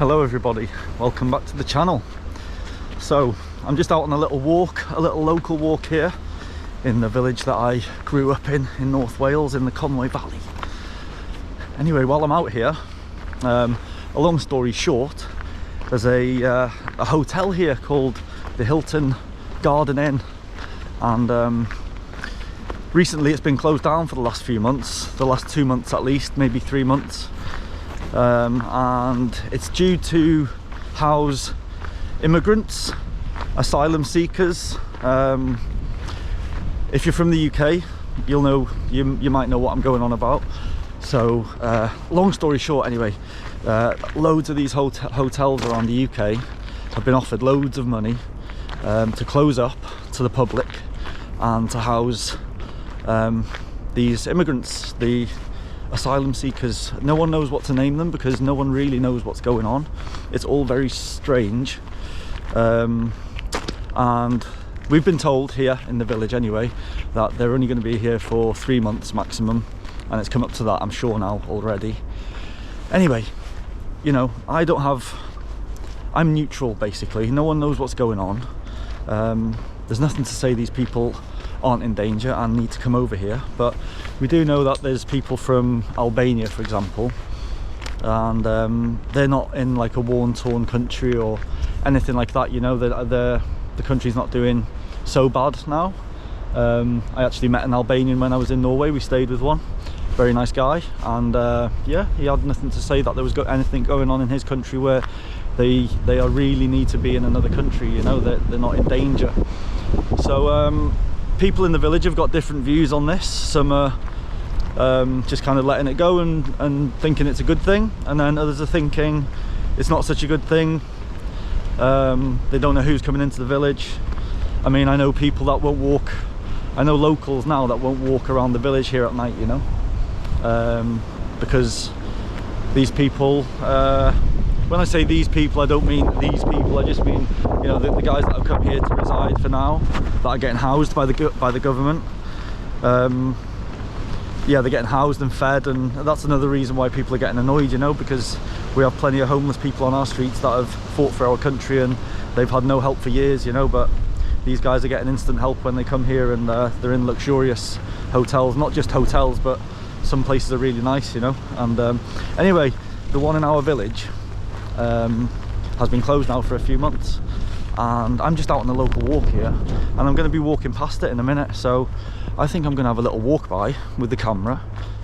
Hello everybody, welcome back to the channel. So I'm just out on a little walk, a little local walk here in the village that I grew up in North Wales, in the Conwy Valley. Anyway, while I'm out here, a long story short, there's a hotel here called the Hilton Garden Inn, and recently it's been closed down for the last few months, the last 2 months at least, maybe 3 months. And it's due to house immigrants, asylum seekers. If you're from the UK, you'll know, you might know what I'm going on about. So long story short, anyway, loads of these hotels around the UK have been offered loads of money to close up to the public and to house these immigrants, the asylum seekers. No one knows what to name them because no one really knows what's going on. It's all very strange, and we've been told here in the village anyway that they're only going to be here for 3 months maximum, and it's come up to that, I'm sure, now already. Anyway, you know, I'm neutral basically. No one knows what's going on. There's nothing to say these people aren't in danger and need to come over here, but we do know that there's people from Albania, for example, and they're not in like a war-torn country or anything like that. You know, the country's not doing so bad now. I actually met an Albanian when I was in Norway. We stayed with one, very nice guy, and yeah, he had nothing to say that there was anything going on in his country where they really need to be in another country. You know, they're not in danger. So people in the village have got different views on this. Some are just kind of letting it go and thinking it's a good thing, and then others are thinking it's not such a good thing. They don't know who's coming into the village. I mean, I know people that won't walk, I know locals now that won't walk around the village here at night, you know, because these people, when I say these people, I don't mean these people, I just mean, you know, the guys that have come here to reside for now, that are getting housed by the government. Yeah, they're getting housed and fed, and that's another reason why people are getting annoyed, you know, because we have plenty of homeless people on our streets that have fought for our country and they've had no help for years, you know, but these guys are getting instant help when they come here, and they're in luxurious hotels, not just hotels, but some places are really nice, you know. And anyway, the one in our village has been closed now for a few months, and I'm just out on the local walk here, and I'm going to be walking past it in a minute. So I think I'm going to have a little walk by with the camera,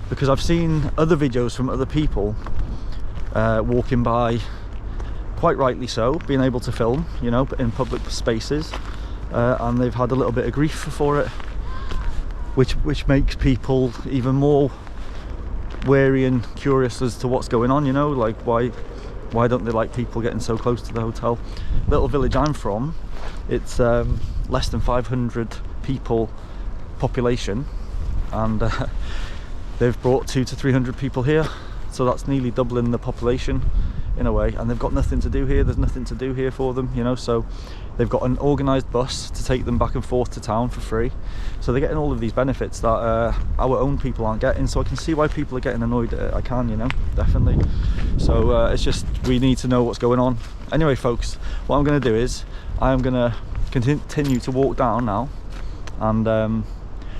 because I've seen other videos from other people walking by, quite rightly so, being able to film, you know, in public spaces, and they've had a little bit of grief for it, which makes people even more wary and curious as to what's going on, you know, like why don't they like people getting so close to the hotel. Little village I'm from, it's less than 500 people population, and they've brought 200 to 300 people here, so that's nearly doubling the population in a way, and they've got nothing to do here. There's nothing to do here for them, you know, so they've got an organised bus to take them back and forth to town for free, so they're getting all of these benefits that our own people aren't getting. So I can see why people are getting annoyed at it. I can, you know, definitely. So it's just, we need to know what's going on. Anyway folks, what I'm going to do is I am going to continue to walk down now, and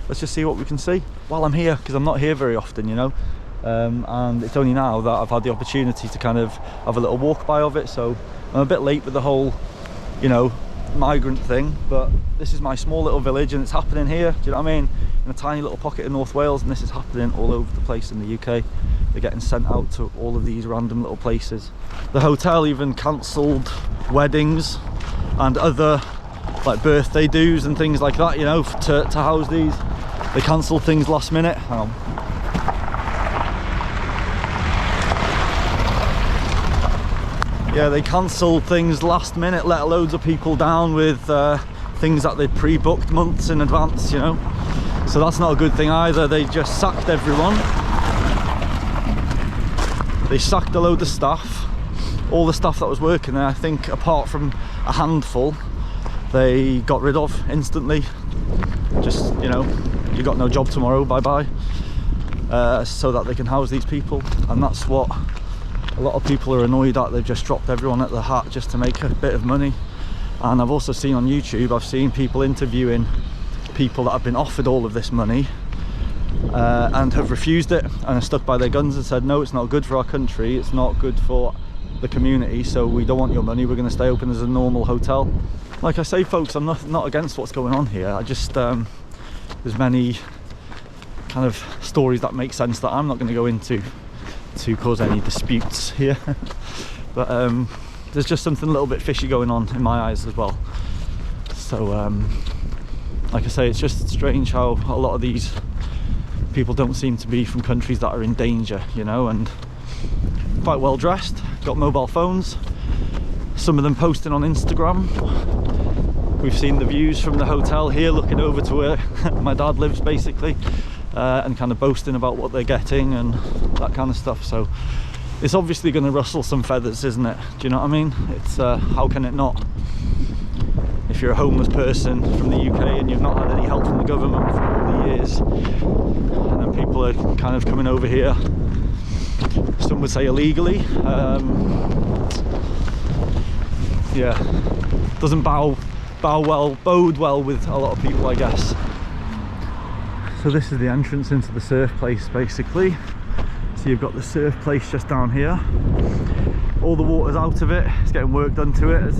let's just see what we can see while I'm here, because I'm not here very often, you know, and it's only now that I've had the opportunity to kind of have a little walk by of it. So I'm a bit late with the whole, you know, migrant thing, but this is my small little village and it's happening here, do you know what I mean, in a tiny little pocket in North Wales, and this is happening all over the place in the UK. They're getting sent out to all of these random little places. The hotel even cancelled weddings and other like birthday dues and things like that, you know, to house these. They cancelled things last minute. Hang on. Yeah, they cancelled things last minute, let loads of people down with things that they'd pre-booked months in advance, you know. So that's not a good thing either. They just sacked everyone. They sacked a load of staff, all the staff that was working there. I think apart from a handful, they got rid of instantly. Just, you know, you got no job tomorrow, bye bye. So that they can house these people, and that's what a lot of people are annoyed that they've just dropped everyone at the hat just to make a bit of money. And I've also seen on YouTube, I've seen people interviewing people that have been offered all of this money and have refused it and are stuck by their guns and said, no, it's not good for our country, it's not good for the community, so we don't want your money, we're going to stay open as a normal hotel. Like I say, folks, I'm not against what's going on here. I just there's many kind of stories that make sense that I'm not going to go into to cause any disputes here. But there's just something a little bit fishy going on in my eyes as well. So like I say, it's just strange how a lot of these people don't seem to be from countries that are in danger, you know, and quite well dressed, got mobile phones, some of them posting on Instagram. We've seen the views from the hotel here looking over to where my dad lives basically, and kind of boasting about what they're getting and that kind of stuff. So it's obviously going to rustle some feathers, isn't it? Do you know what I mean? It's how can it not? If you're a homeless person from the UK and you've not had any help from the government for all the years, and then people are kind of coming over here, some would say illegally, yeah, doesn't bode well with a lot of people, I guess. So this is the entrance into the surf place basically. So you've got the surf place just down here. All the water's out of it, it's getting work done to it.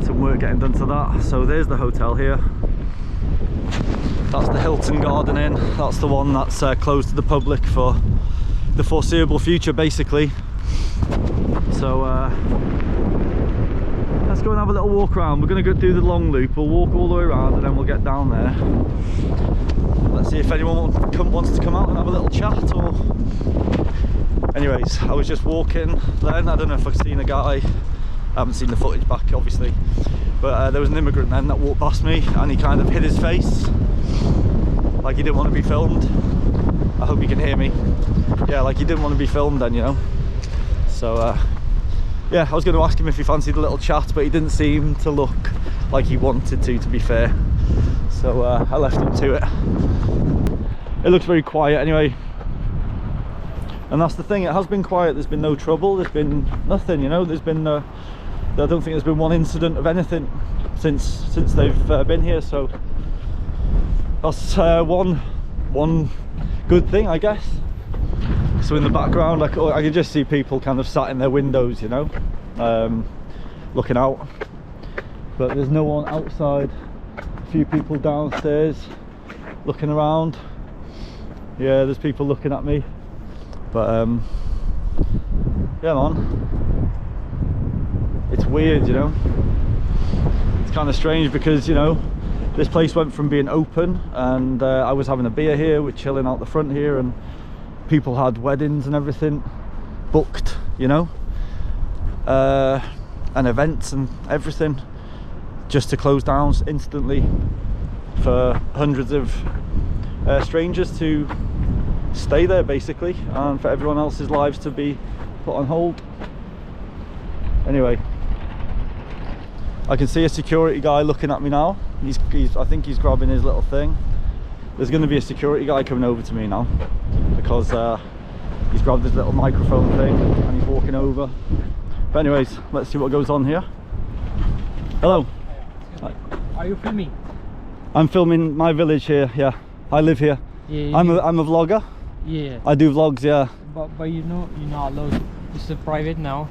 Some work getting done to that. So there's the hotel here. That's the Hilton Garden Inn. That's the one that's closed to the public for the foreseeable future basically. So let's go and have a little walk around. We're going to go do the long loop. We'll walk all the way around and then we'll get down there. Let's see if anyone wants to come out and have a little chat. Or anyways, I was just walking then. I don't know if I've seen a guy. I haven't seen the footage back obviously, but there was an immigrant then that walked past me and he kind of hid his face like he didn't want to be filmed. I hope you can hear me. Yeah, like he didn't want to be filmed then, you know. So yeah, I was going to ask him if he fancied a little chat, but he didn't seem to look like he wanted to be fair. So I left him to it. It looks very quiet anyway. And that's the thing, it has been quiet, there's been no trouble, there's been nothing, you know, there's been I don't think there's been one incident of anything since they've been here, so that's one good thing, I guess. So in the background I could just see people kind of sat in their windows, you know, looking out, but there's no one outside. A few people downstairs looking around. Yeah, there's people looking at me, but yeah man, it's weird, you know. It's kind of strange because, you know, this place went from being open and I was having a beer here, we're chilling out the front here, and people had weddings and everything booked, you know, and events and everything, just to close down instantly for hundreds of strangers to stay there basically, and for everyone else's lives to be put on hold. Anyway, I can see a security guy looking at me now. I think he's grabbing his little thing. There's going to be a security guy coming over to me now because he's grabbed his little microphone thing and he's walking over. But anyways, let's see what goes on here. Hello. Are you filming? I'm filming my village here, yeah. I live here. Yeah. I'm a vlogger. Yeah. I do vlogs, yeah. But you know, you're not allowed. This is private now.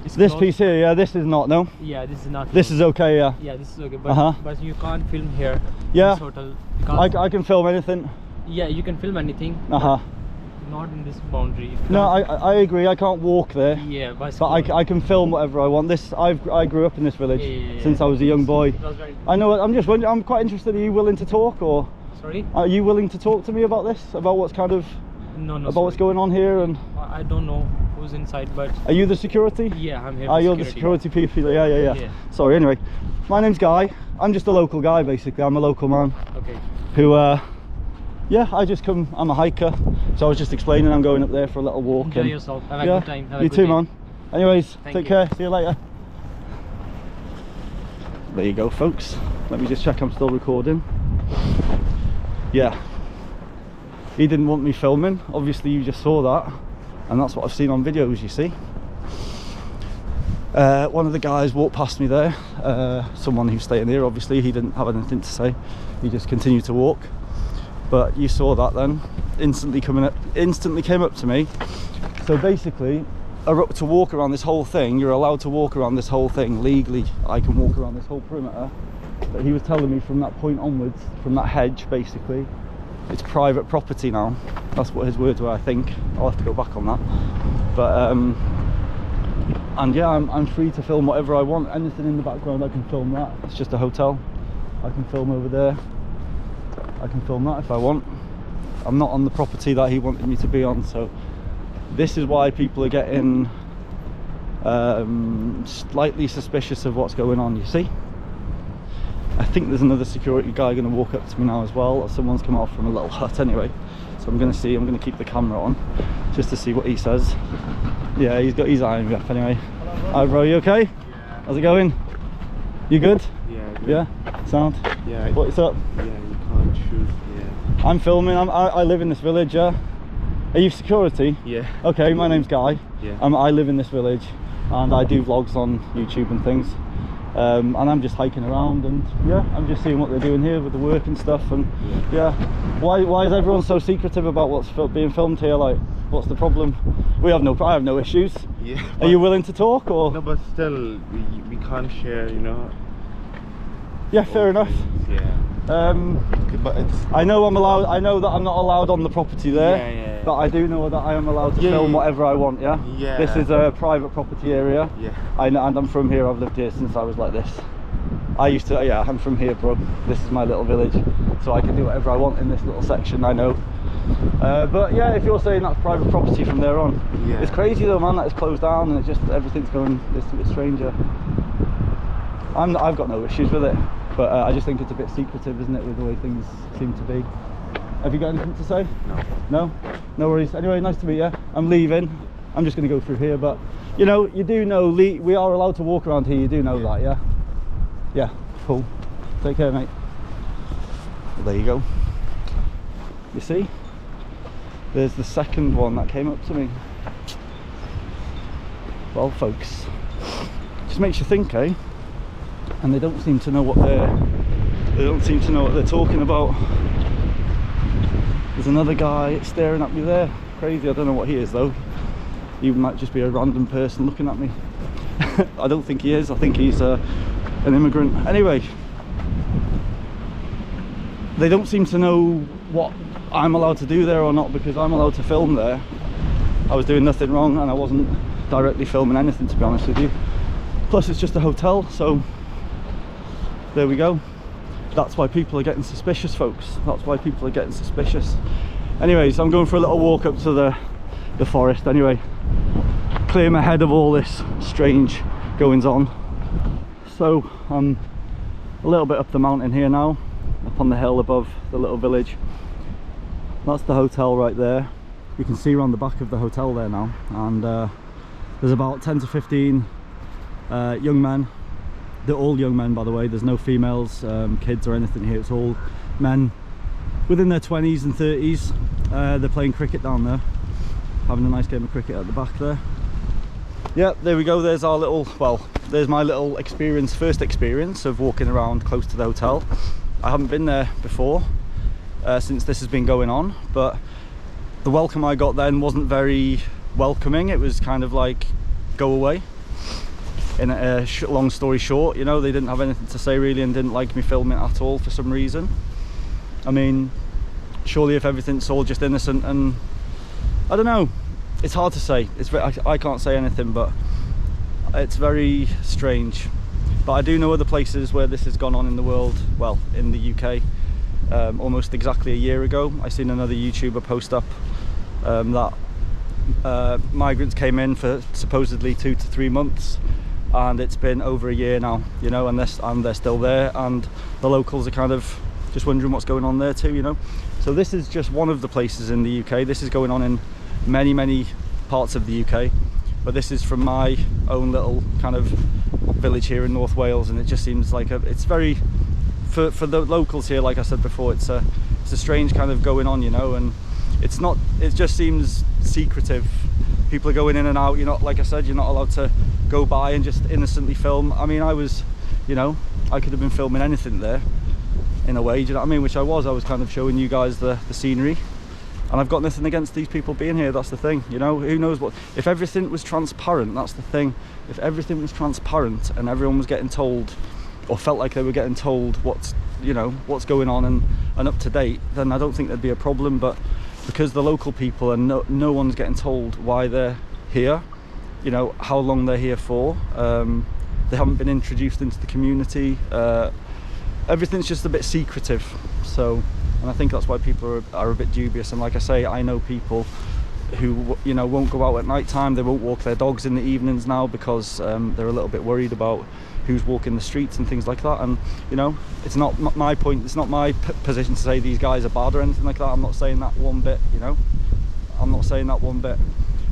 It's This closed. piece here, yeah, this is not, no? Yeah, this is not. This closed. is okay, yeah. Yeah, this is okay, but you can't film here. Yeah. This hotel. You can't. I can film anything. Yeah, you can film anything. Uh-huh. Not in this boundary. You No, can't- I agree, I can't walk there. Yeah, but I can film whatever I want. I grew up in this village since I was a young boy. It was very. I know, I'm just wondering, I'm quite interested, are you willing to talk, or Sorry? are you willing to talk to me about this? About what's kind of, No. about what's going on here? And I don't know who's inside, but are you the security? yeah, I'm here. Ah, for you're the security people, yeah. Yeah. Sorry, anyway. My name's Guy. I'm just a local guy, basically. I'm a local man Okay. who, yeah, I just come, I'm a hiker. So I was just explaining I'm going up there for a little walk. Enjoy and, yourself. Have a yeah, good time. Have a you good too, day. man. Anyways, Thank take you. care. See you later. There you go, folks. Let me just check I'm still recording. Yeah. He didn't want me filming. Obviously, you just saw that. and that's what I've seen on videos, you see. One of the guys walked past me there, someone who's staying here, obviously. He didn't have anything to say, he just continued to walk. But you saw that then, instantly came up to me. So basically, to walk around this whole thing, you're allowed to walk around this whole thing legally. I can walk around this whole perimeter. But he was telling me from that point onwards, from that hedge basically, it's private property now. That's what his words were, I think. I'll have to go back on that. But and yeah, I'm free to film whatever I want. Anything in the background, I can film that. It's just a hotel. I can film over there. I can film that if I want. I'm not on the property that he wanted me to be on, so this is why people are getting slightly suspicious of what's going on, you see. I think there's another security guy going to walk up to me now as well. Someone's come off from a little hut anyway, so I'm going to keep the camera on just to see what he says. Yeah, he's got his eyeing me up anyway. Hi bro, you okay? Yeah. How's it going? You good? Yeah. Good. Yeah? Sound? Yeah. What's up? Yeah, you can't shoot. Yeah. I'm filming. I live in this village, yeah? Are you security? Yeah. Okay, my name's Guy. Yeah. I live in this village and I do vlogs on YouTube and things. And I'm just hiking around, and yeah, I'm just seeing what they're doing here with the work and stuff. And yeah, why is everyone so secretive about what's being filmed here? Like, what's the problem? I have no issues. Yeah. Are you willing to talk, or? No, but still, we can't share, you know. Yeah, fair enough. Yeah. But it's. I know I'm allowed. I know that I'm not allowed on the property there. Yeah. But I do know that I am allowed to film whatever I want. Yeah. Yeah. This is a private property area. Yeah. And I'm from here. I've lived here since I was like this. Yeah, I'm from here, bro. This is my little village, so I can do whatever I want in this little section, I know. But yeah, if you're saying that's private property from there on, it's crazy though, man, that it's closed down and it's just, everything's going a bit stranger. I've got no issues with it, but I just think it's a bit secretive, isn't it, with the way things seem to be. Have you got anything to say? No. No? No worries. Anyway, nice to meet you. I'm leaving. I'm just going to go through here, but you know, you do know we are allowed to walk around here, you do know that, yeah? Yeah, cool. Take care, mate. Well, there you go. You see? There's the second one that came up to me. Well, folks, just makes you think, eh? And they don't seem to know what they're talking about. There's another guy staring at me there. Crazy. I don't know what he is though. He might just be a random person looking at me. I don't think he is. I think he's an immigrant. Anyway, they don't seem to know what I'm allowed to do there or not, because I'm allowed to film there. I was doing nothing wrong and I wasn't directly filming anything, to be honest with you. Plus it's just a hotel, so there we go. That's why people are getting suspicious, folks. That's why people are getting suspicious. Anyways, I'm going for a little walk up to the forest anyway. Clear my head of all this strange goings on. So I'm a little bit up the mountain here now, up on the hill above the little village. That's the hotel right there. You can see around the back of the hotel there now, and there's about 10 to 15 young men. They're all young men, by the way. There's no females, kids or anything here. It's all men within their 20s and 30s. They're playing cricket down there, having a nice game of cricket at the back there. Yeah, there we go. There's our little, well, there's my little first experience of walking around close to the hotel. I haven't been there before since this has been going on, but the welcome I got then wasn't very welcoming. It was kind of like, go away. In a long story short, you know, they didn't have anything to say really and didn't like me filming at all for some reason. I mean, surely if everything's all just innocent, and I don't know, it's hard to say. I can't say anything, but it's very strange. But I do know other places where this has gone on in the world, well, in the UK. Almost exactly a year ago, I seen another YouTuber post up that migrants came in for supposedly 2 to 3 months, and it's been over a year now, you know, and they're still there, and the locals are kind of just wondering what's going on there too, you know. So this is just one of the places in the UK. This is going on in many parts of the UK, but this is from my own little kind of village here in North Wales, and it just seems like it's very, for the locals here, like I said before, it's a strange kind of going on, you know, and it just seems secretive people are going in and out. You're not, like I said, you're not allowed to go by and just innocently film. I mean, I was, you know, I could have been filming anything there in a way, do you know what I mean? Which I was kind of showing you guys the scenery. And I've got nothing against these people being here, that's the thing, you know. Who knows what, if everything was transparent, that's the thing. If everything was transparent and everyone was getting told, or felt like they were getting told what's, you know, what's going on and up to date, then I don't think there'd be a problem. But because the local people and no one's getting told why they're here, you know, how long they're here for, they haven't been introduced into the community, everything's just a bit secretive. So, and I think that's why people are a bit dubious. And like I say, I know people who, you know, won't go out at night time, they won't walk their dogs in the evenings now because they're a little bit worried about who's walking the streets and things like that. And, you know, it's not my point, it's not my position to say these guys are bad or anything like that. I'm not saying that one bit, you know, I'm not saying that one bit.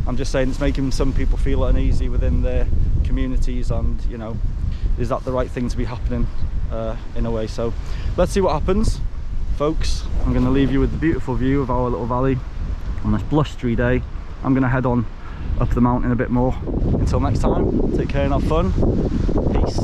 I'm just saying it's making some people feel uneasy within their communities, and, you know, is that the right thing to be happening in a way? So let's see what happens, folks. I'm going to leave you with the beautiful view of our little valley on this blustery day. I'm going to head on up the mountain a bit more. Until next time, take care and have fun. Peace.